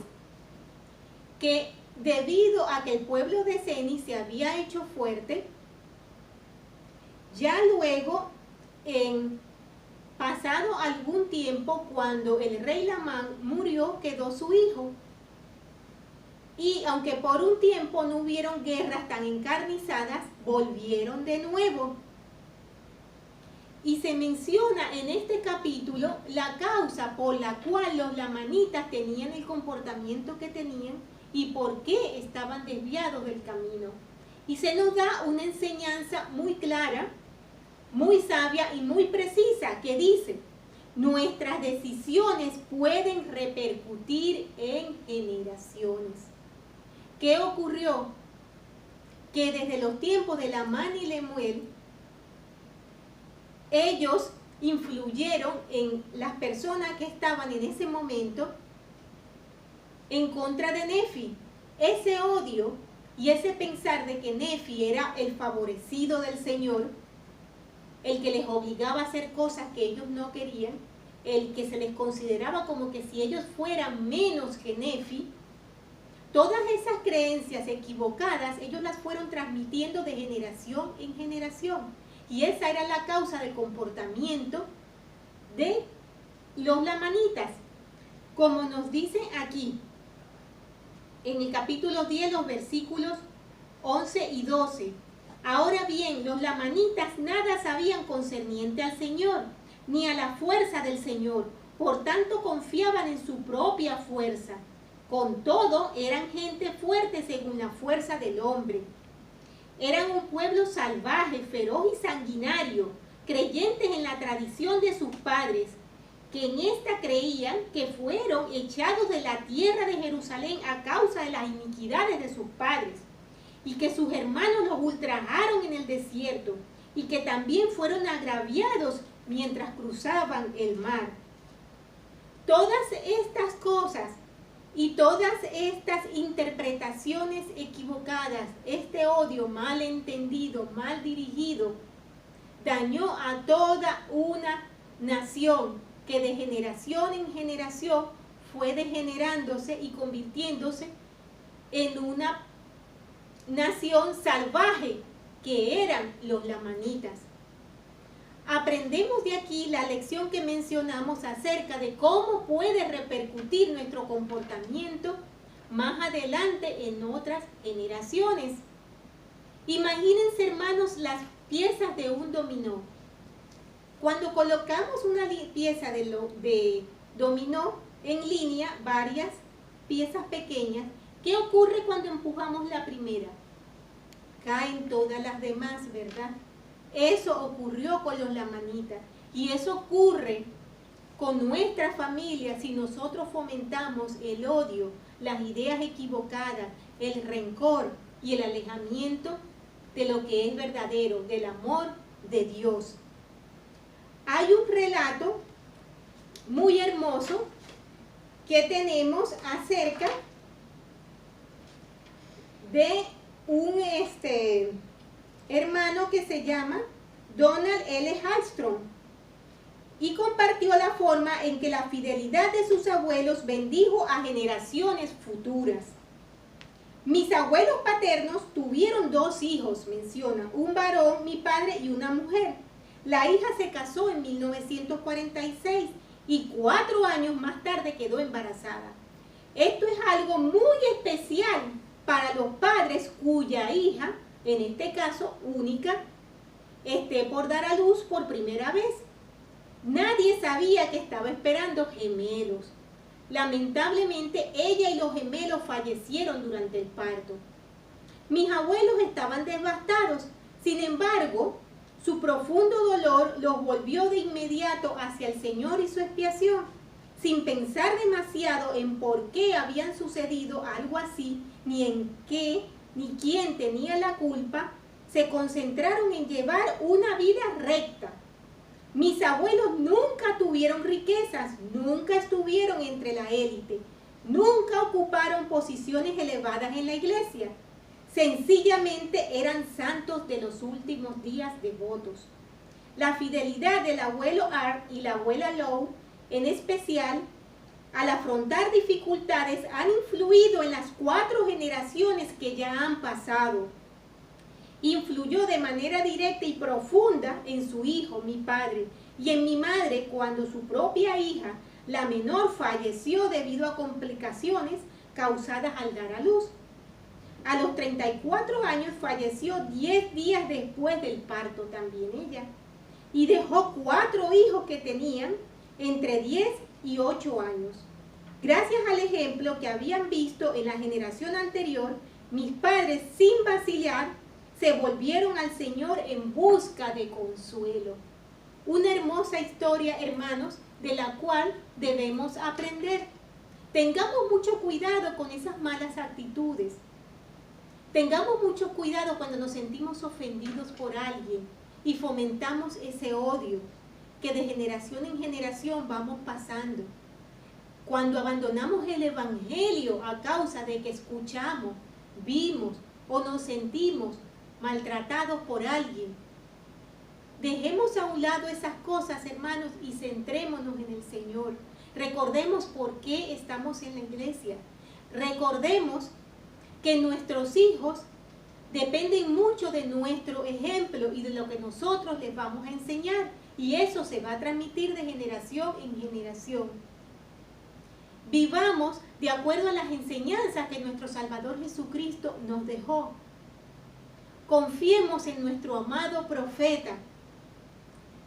que debido a que el pueblo de Ceni se había hecho fuerte, ya luego, pasado algún tiempo, cuando el rey Lamán murió, quedó su hijo. Y aunque por un tiempo no hubieron guerras tan encarnizadas, volvieron de nuevo. Y se menciona en este capítulo la causa por la cual los lamanitas tenían el comportamiento que tenían y por qué estaban desviados del camino. Y se nos da una enseñanza muy clara, muy sabia y muy precisa, que dice: nuestras decisiones pueden repercutir en generaciones. ¿Qué ocurrió? Que desde los tiempos de Lamán y Lemuel, ellos influyeron en las personas que estaban en ese momento en contra de Nefi. Ese odio y ese pensar de que Nefi era el favorecido del Señor, el que les obligaba a hacer cosas que ellos no querían, el que se les consideraba como que si ellos fueran menos que Nefi, todas esas creencias equivocadas, ellos las fueron transmitiendo de generación en generación. Y esa era la causa del comportamiento de los lamanitas. Como nos dice aquí, en el capítulo 10, los versículos 11 y 12. Ahora bien, los lamanitas nada sabían concerniente al Señor, ni a la fuerza del Señor. Por tanto, confiaban en su propia fuerza. Con todo, eran gente fuerte según la fuerza del hombre. Eran un pueblo salvaje, feroz y sanguinario, creyentes en la tradición de sus padres, que en esta creían que fueron echados de la tierra de Jerusalén a causa de las iniquidades de sus padres, y que sus hermanos los ultrajaron en el desierto, y que también fueron agraviados mientras cruzaban el mar. Todas estas cosas y todas estas interpretaciones equivocadas, este odio mal entendido, mal dirigido, dañó a toda una nación que de generación en generación fue degenerándose y convirtiéndose en una nación salvaje que eran los lamanitas. Aprendemos de aquí la lección que mencionamos acerca de cómo puede repercutir nuestro comportamiento más adelante en otras generaciones. Imagínense, hermanos, las piezas de un dominó. Cuando colocamos una pieza de dominó en línea, varias piezas pequeñas, ¿qué ocurre cuando empujamos la primera? Caen todas las demás, ¿verdad? Eso ocurrió con los lamanitas, y eso ocurre con nuestra familia si nosotros fomentamos el odio, las ideas equivocadas, el rencor y el alejamiento de lo que es verdadero, del amor de Dios. Hay un relato muy hermoso que tenemos acerca de un hermano que se llama Donald L. Hallstrom, y compartió la forma en que la fidelidad de sus abuelos bendijo a generaciones futuras. Mis abuelos paternos tuvieron 2 hijos, menciona, un varón, mi padre, y una mujer. La hija se casó en 1946 y 4 años más tarde quedó embarazada. Esto es algo muy especial para los padres cuya hija, en este caso única, esté por dar a luz por primera vez. Nadie sabía que estaba esperando gemelos. Lamentablemente, ella y los gemelos fallecieron durante el parto. Mis abuelos estaban devastados. Sin embargo, su profundo dolor los volvió de inmediato hacia el Señor y su expiación. Sin pensar demasiado en por qué habían sucedido algo así, ni en qué, ni quién tenía la culpa, se concentraron en llevar una vida recta. Mis abuelos nunca tuvieron riquezas, nunca estuvieron entre la élite, nunca ocuparon posiciones elevadas en la iglesia. Sencillamente eran santos de los últimos días devotos. La fidelidad del abuelo Art y la abuela Lowe, en especial, al afrontar dificultades, han influido en las 4 generaciones que ya han pasado. Influyó de manera directa y profunda en su hijo, mi padre, y en mi madre cuando su propia hija, la menor, falleció debido a complicaciones causadas al dar a luz. A los 34 años falleció 10 días después del parto también ella, y dejó 4 hijos que tenían entre 10 y 8 años. Gracias al ejemplo que habían visto en la generación anterior, mis padres, sin vacilar, se volvieron al Señor en busca de consuelo. Una hermosa historia, hermanos, de la cual debemos aprender. Tengamos mucho cuidado con esas malas actitudes. Tengamos mucho cuidado cuando nos sentimos ofendidos por alguien y fomentamos ese odio que de generación en generación vamos pasando. Cuando abandonamos el Evangelio a causa de que escuchamos, vimos o nos sentimos maltratados por alguien, dejemos a un lado esas cosas, hermanos, y centrémonos en el Señor. Recordemos por qué estamos en la iglesia. Recordemos que nuestros hijos dependen mucho de nuestro ejemplo y de lo que nosotros les vamos a enseñar. Y eso se va a transmitir de generación en generación. Vivamos de acuerdo a las enseñanzas que nuestro Salvador Jesucristo nos dejó. Confiemos en nuestro amado profeta,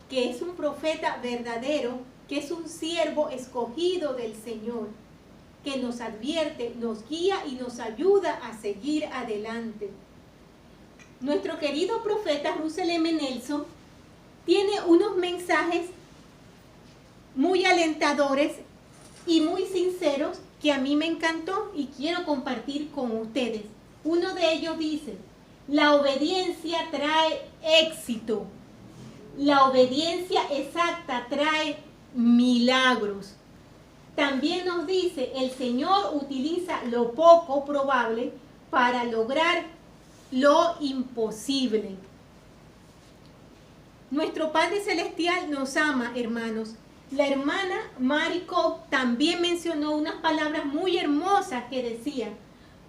que es un profeta verdadero, que es un siervo escogido del Señor, que nos advierte, nos guía y nos ayuda a seguir adelante. Nuestro querido profeta Russell M. Nelson tiene unos mensajes muy alentadores y muy sinceros que a mí me encantó y quiero compartir con ustedes. Uno de ellos dice: la obediencia trae éxito. La obediencia exacta trae milagros. También nos dice: el Señor utiliza lo poco probable para lograr lo imposible. Nuestro Padre Celestial nos ama, hermanos. La hermana Mary Cobb también mencionó unas palabras muy hermosas que decían: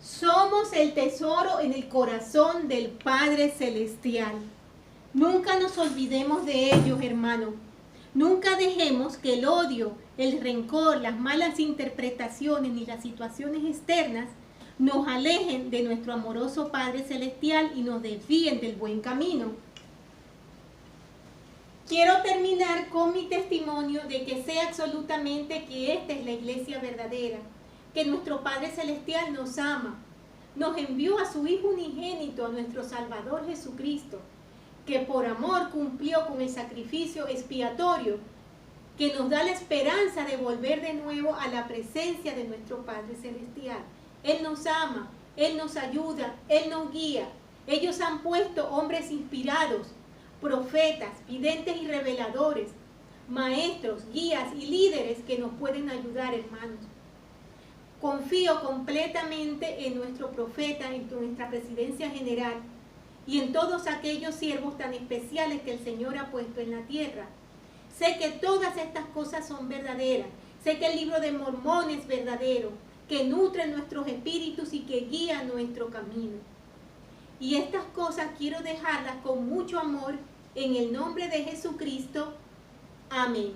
somos el tesoro en el corazón del Padre Celestial. Nunca nos olvidemos de ellos, hermanos. Nunca dejemos que el odio, el rencor, las malas interpretaciones ni las situaciones externas nos alejen de nuestro amoroso Padre Celestial y nos desvíen del buen camino. Quiero terminar con mi testimonio de que sé absolutamente que esta es la iglesia verdadera, que nuestro Padre Celestial nos ama, nos envió a su Hijo unigénito, a nuestro Salvador Jesucristo, que por amor cumplió con el sacrificio expiatorio, que nos da la esperanza de volver de nuevo a la presencia de nuestro Padre Celestial. Él nos ama, Él nos ayuda, Él nos guía. Ellos han puesto hombres inspirados, profetas, videntes y reveladores, maestros, guías y líderes que nos pueden ayudar, hermanos. Confío completamente en nuestro profeta, en nuestra presidencia general y en todos aquellos siervos tan especiales que el Señor ha puesto en la tierra. Sé que todas estas cosas son verdaderas. Sé que el libro de Mormón es verdadero, que nutre nuestros espíritus y que guía nuestro camino. Y estas cosas quiero dejarlas con mucho amor en el nombre de Jesucristo. Amén.